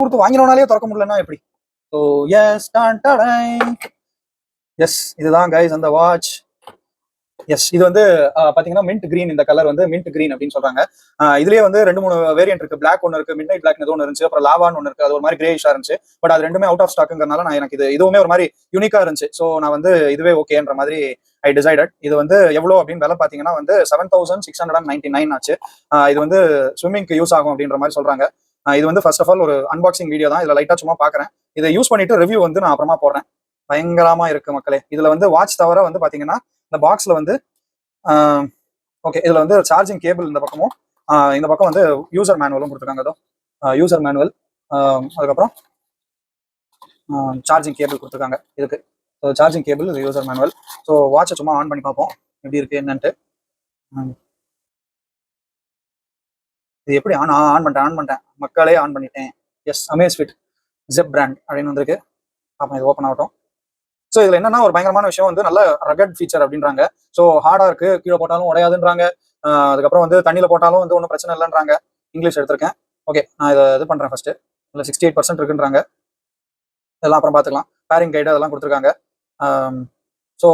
கொடுத்து வாங்கினோனாலே திறக்க முடியலன்னா எப்படி? ஸோ எஸ் இதுதான் கைஸ் அந்த வாட்ச். எஸ் இது வந்து பாத்தீங்கன்னா மின்ட் கிரீன், இந்த கலர் வந்து மின்ட் கிரீன் அப்படின்னு சொல்றாங்க. இதுலயே வந்து 2-3 வேரியன்ட் இருக்கு. பிளாக் ஒன்று இருக்கு, மிட் நைட் பிளாக் ஒன்று இருந்துச்சு, அப்புறம் லாவான்னு ஒன்று இருக்கு. அது ஒரு மாதிரி கிரேஷா இருந்துச்சு. பட் அது ரெண்டுமே அவுட் ஆஃப் ஸ்டாக்குங்கிறனால நான் எனக்கு இதுவுமே ஒரு மாதிரி யூனிக்கா இருந்துச்சு. ஸோ நான் வந்து இதுவே ஓகேன்ற மாதிரி ஐ டிசைடட். இது வந்து எவ்வளோ அப்படின்னு விலை பார்த்தீங்கன்னா வந்து 7699 ஆச்சு. இது வந்து ஸ்விம்மிங்க்கு யூஸ் ஆகும் அப்படின்ற மாதிரி சொல்றாங்க. இது வந்து ஃபர்ஸ்ட் ஆஃப் ஆல் ஒரு அன்பாக்சிங் வீடியோ தான். இதுல லைட்டா சும்மா பாக்குறேன். இதை யூஸ் பண்ணிட்டு ரிவ்யூ வந்து நான் அப்புறமா போடுறேன். பயங்கரமா இருக்கு மக்களே. இதுல வந்து வாட்ச் தவிர வந்து பாத்தீங்கன்னா இந்த பாக்ஸ்ல வந்து ஓகே இதுல வந்து சார்ஜிங் கேபிள் இந்த பக்கமும், இந்த பக்கம் வந்து யூசர் மேனுவலும் கொடுத்துருக்காங்க. அதோ யூசர் மேனுவல், அதுக்கப்புறம் சார்ஜிங் கேபிள் கொடுத்துருக்காங்க. இதுக்கு சார்ஜிங் கேபிள், இது யூசர் மேனுவல். ஸோ வாட்சை சும்மா ஆன் பண்ணி பார்ப்போம் எப்படி இருக்கு என்னன்ட்டு. இது எப்படி ஆன் பண்ணிட்டேன் மக்களே, ஆன் பண்ணிட்டேன். எஸ் அமேஸ்ஃபிட் ஜெப் பிராண்ட் அப்படின்னு வந்திருக்கு. அப்போ இது ஓப்பன் ஆகட்டும். ஸோ இதுல என்னன்னா ஒரு பயங்கரமான விஷயம் வந்து நல்ல ரகட் ஃபீச்சர் அப்படின்றாங்க. ஸோ ஹார்டா இருக்கு, கீழே போட்டாலும் உடையாதுன்றாங்க. அதுக்கப்புறம் வந்து தண்ணியில போட்டாலும் வந்து ஒன்றும் பிரச்சனை இல்லைன்றாங்க. இங்கிலீஷ் எடுத்திருக்கேன். ஓகே நான் இதை இது பண்றேன் ஃபர்ஸ்ட். இல்லை 68% இருக்குன்றாங்க. இதெல்லாம் அப்புறம் பார்த்துக்கலாம். பேரிங் கைடு அதெல்லாம் கொடுத்துருக்காங்க. ஸோ